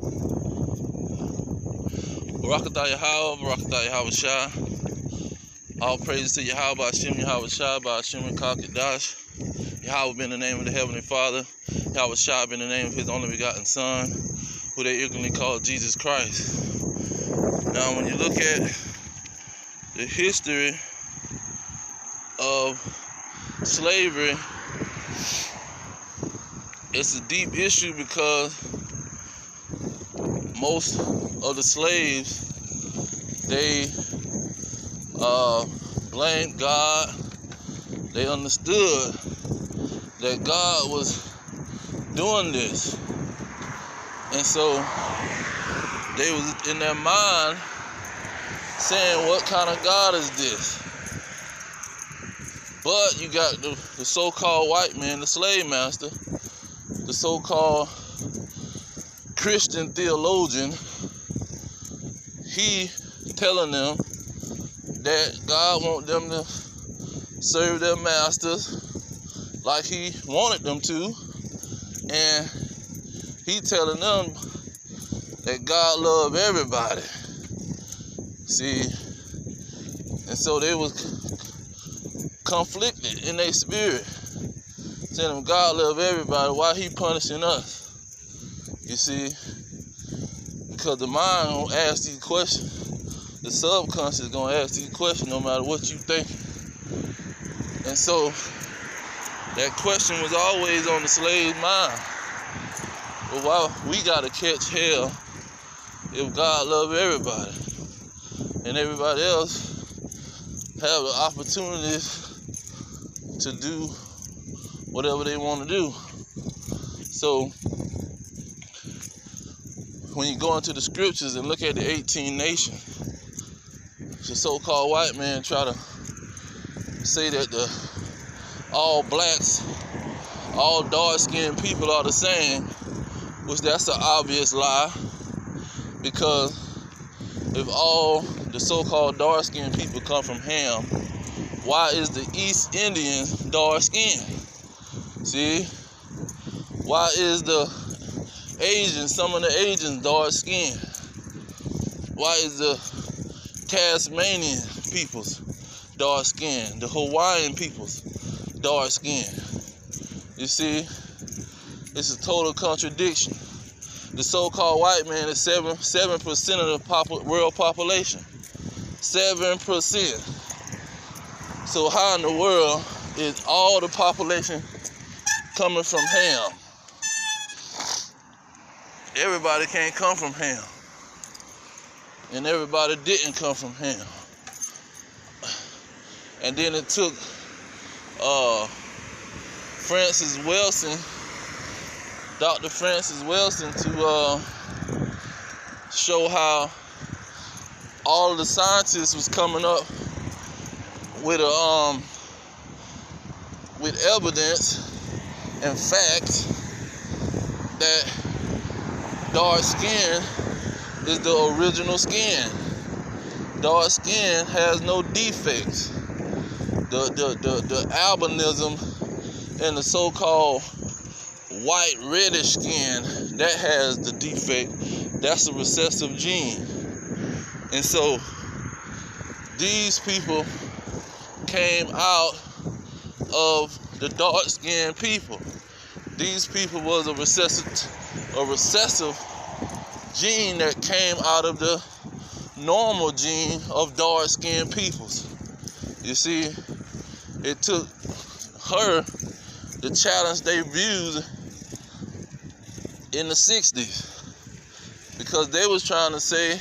Barakatah Yahweh, Barakatah Yahweh Shai. All praises to Yahweh, Ba'ashem Yahweh Shai, Ba'ashem Kakadash. Yahweh be in the name of the Heavenly Father. Yahweh Shai be in the name of His only begotten Son, who they ignorantly call Jesus Christ. Now, when you look at the history of slavery, it's a deep issue because most of the slaves, they blamed God. They understood that God was doing this, and so they was in their mind saying, what kind of God is this? But you got the so-called white man, the slave master, the so-called Christian theologian, he telling them that God want them to serve their masters like He wanted them to, and He telling them that God love everybody. See, and so they was conflicted in their spirit, saying, God love everybody, why He punishing us? You see, because the mind gonna ask these questions. The subconscious is gonna ask these questions no matter what you think. And so that question was always on the slave's mind. Well, why we gotta catch hell if God love everybody and everybody else have the opportunities to do whatever they want to do? So when you go into the scriptures and look at the 18 nations, the so-called white man try to say that all blacks, all dark-skinned people are the same, which that's an obvious lie, because if all the so-called dark-skinned people come from Ham, why is the East Indians dark-skinned? See? Why is the Asians, some of the Asians dark-skinned? Why is the Tasmanian peoples dark-skinned? The Hawaiian peoples dark-skinned? You see? It's a total contradiction. The so-called white man is 7% of the world population. 7%. So how in the world is all the population coming from Ham? Everybody can't come from Ham. And everybody didn't come from Ham. And then it took Francis Wilson, Dr. Francis Wilson, to show how all of the scientists was coming up with evidence and fact that dark skin is the original skin. Dark skin has no defects. The albinism and the so-called white reddish skin, that has the defect. That's a recessive gene. And so these people came out of the dark-skinned people. These people was a recessive gene that came out of the normal gene of dark-skinned peoples. You see, it took her to challenge their views in the 60s, because they was trying to say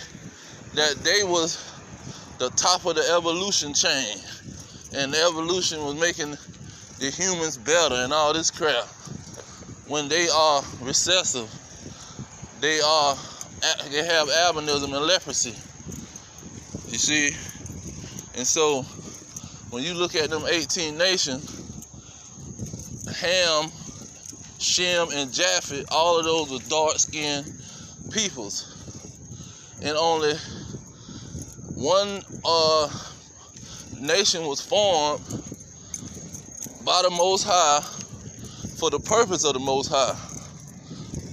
that they was the top of the evolution chain, and the evolution was making the humans better and all this crap, when they are recessive. They have albinism and leprosy. You see? And so when you look at them 18 nations, Ham, Shem, and Japheth, all of those were dark-skinned peoples. And only one nation was formed by the Most High for the purpose of the Most High.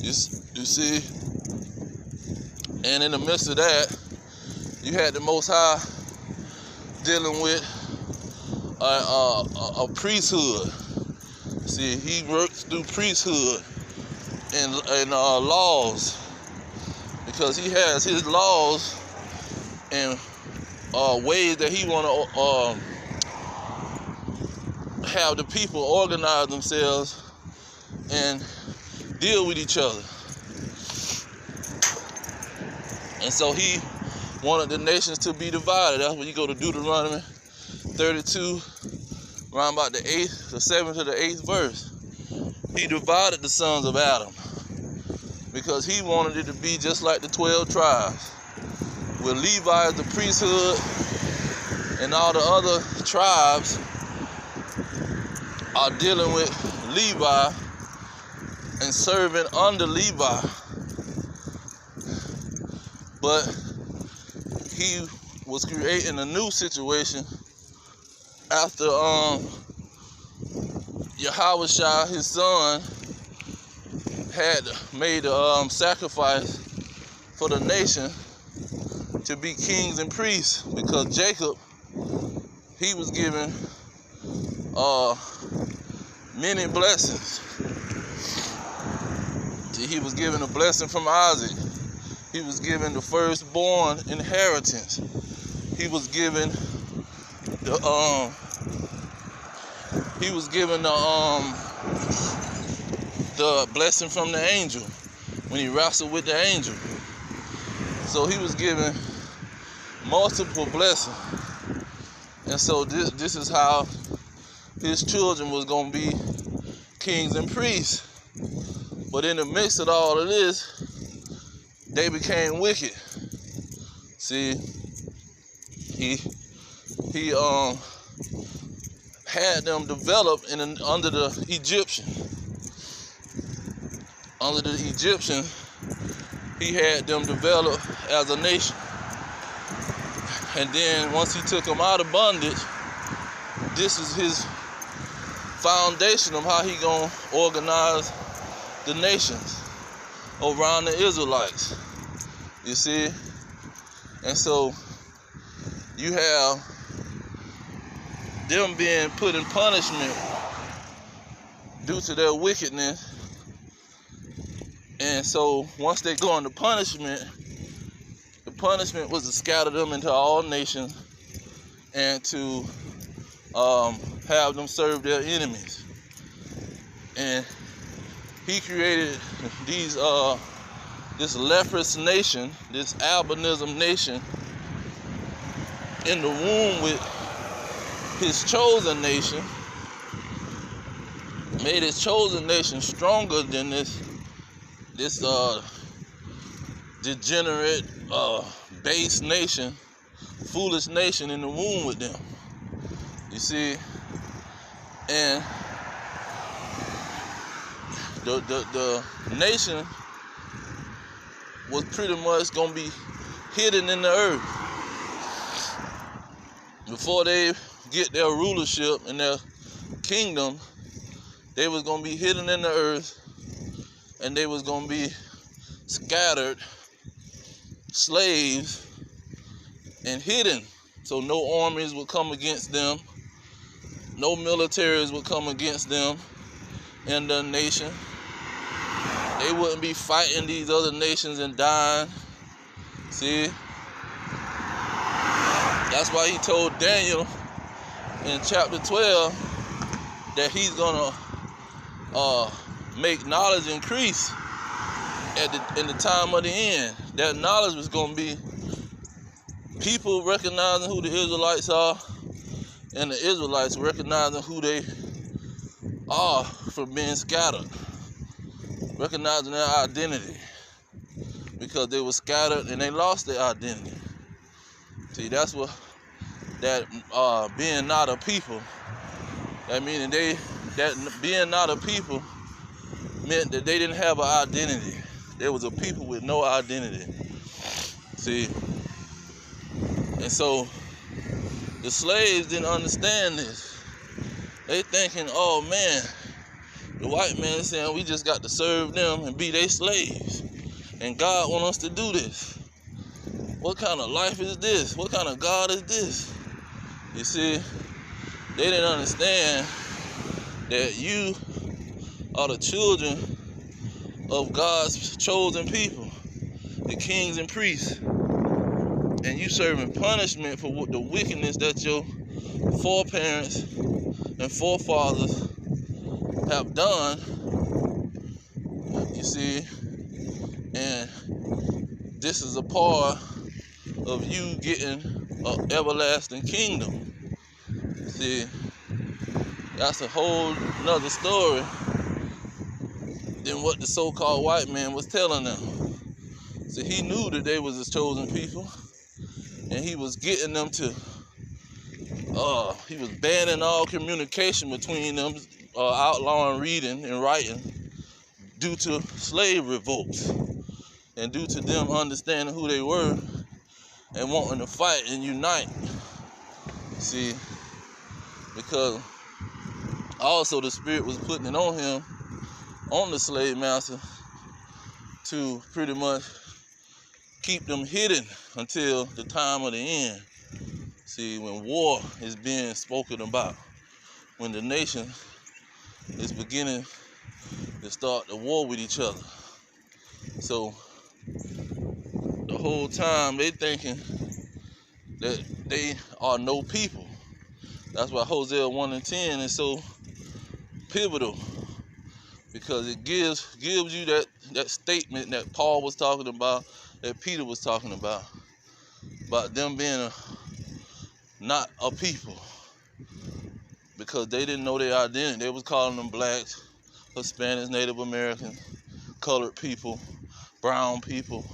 You see? And in the midst of that, you had the Most High dealing with a priesthood. See, he works through priesthood and laws, because he has his laws and ways that he want to have the people organize themselves and deal with each other. And so he wanted the nations to be divided. That's when you go to Deuteronomy 32, around about the 7th to the 8th verse. He divided the sons of Adam because he wanted it to be just like the 12 tribes, where Levi is the priesthood and all the other tribes are dealing with Levi and serving under Levi. But he was creating a new situation after Yahushua, his son, had made a sacrifice for the nation to be kings and priests, because Jacob, he was given many blessings. He was given a blessing from Isaac. He was given the firstborn inheritance. He was given the blessing from the angel when he wrestled with the angel. So he was given multiple blessings. And so this is how his children was going to be kings and priests. But in the midst of all of this, they became wicked. See, he had them develop under the Egyptian. Under the Egyptian, he had them develop as a nation. And then once he took them out of bondage, this is his foundation of how he gonna organize the nations around the Israelites. You see? And so you have them being put in punishment due to their wickedness. And so once they go into punishment, the punishment was to scatter them into all nations and to have them serve their enemies. And he created this leprous nation, this albinism nation, in the womb with his chosen nation, made his chosen nation stronger than this degenerate, base nation, foolish nation in the womb with them. You see, and the nation was pretty much gonna be hidden in the earth before they get their rulership and their kingdom. They was gonna be hidden in the earth, and they was gonna be scattered slaves and hidden, so no armies would come against them, no militaries would come against them in the nation. They wouldn't be fighting these other nations and dying. See? That's why he told Daniel in chapter 12 that he's gonna make knowledge increase in the time of the end. That knowledge was gonna be people recognizing who the Israelites are, and the Israelites recognizing who they are for being scattered, recognizing their identity, because they were scattered and they lost their identity. See, that's what that being not a people. That meaning that being not a people meant that they didn't have an identity. There was a people with no identity. See, and so the slaves didn't understand this. They thinking, oh man, the white man is saying we just got to serve them and be their slaves, and God wants us to do this. what kind of life is this? What kind of God is this? You see, they didn't understand that you are the children of God's chosen people, the kings and priests, and you serving punishment for what the wickedness that your foreparents and forefathers have done. You see, and this is a part of you getting an everlasting kingdom. See, that's a whole nother story than what the so-called white man was telling them. See, he knew that they was his chosen people, and he was getting them to, he was banning all communication between them, outlawing reading and writing due to slave revolts, and due to them understanding who they were and wanting to fight and unite. See, because also the Spirit was putting it on him, on the slave master, to pretty much keep them hidden until the time of the end. See, when war is being spoken about, when the nation is beginning to start the war with each other. So the whole time they thinking that they are no people. That's why Hosea 1 and 10 is so pivotal, because it gives you that statement that Paul was talking about, that Peter was talking about them being not a people, because they didn't know their identity. They was calling them blacks, Hispanics, Native Americans, colored people, brown people,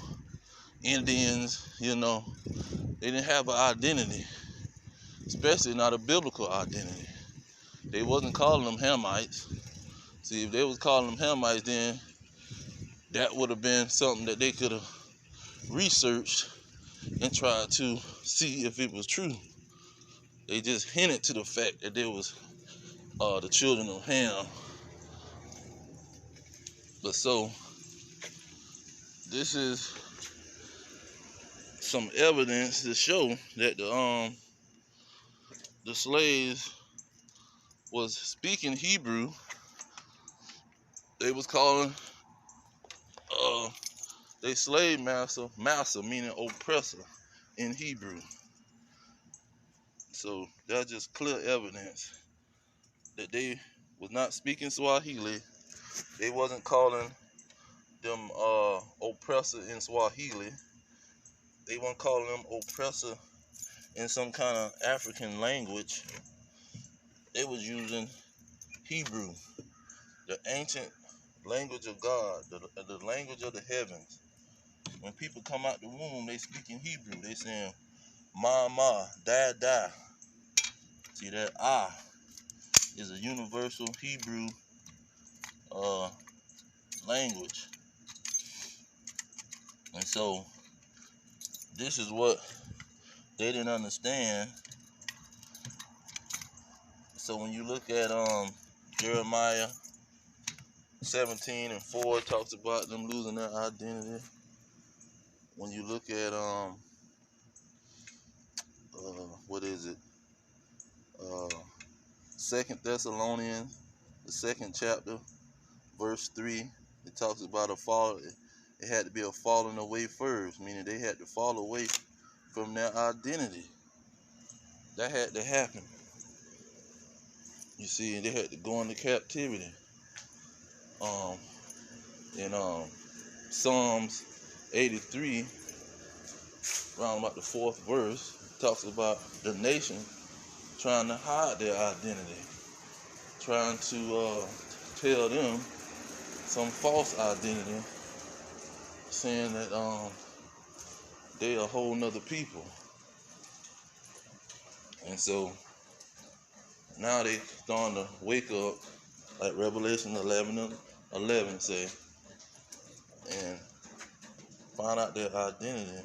Indians. You know, they didn't have an identity, especially not a biblical identity. They wasn't calling them Hamites. See, if they was calling them Hamites, then that would have been something that they could have researched and tried to see if it was true. They just hinted to the fact that they was the children of Ham. But so, this is some evidence to show that the slaves was speaking Hebrew. They was calling they slave master meaning oppressor in Hebrew. So that's just clear evidence that they was not speaking Swahili. They wasn't calling them oppressor in Swahili. They weren't calling them oppressor in some kind of African language. They was using Hebrew, the ancient language of God, the language of the heavens. When people come out the womb, they speak in Hebrew. They saying ma ma, da da. See, that ah is a universal Hebrew language. And so this is what they didn't understand. So when you look at Jeremiah 17 and 4, it talks about them losing their identity. When you look at what is it? 2 Thessalonians, the 2nd chapter, verse 3, it talks about a fall. It had to be a falling away first, meaning they had to fall away from their identity. That had to happen. You see, they had to go into captivity. In Psalms 83, around about the 4th verse, talks about the nation trying to hide their identity, trying to tell them some false identity, saying that they a whole nother people. And so now they starting to wake up, like Revelation 11:11 say, and find out their identity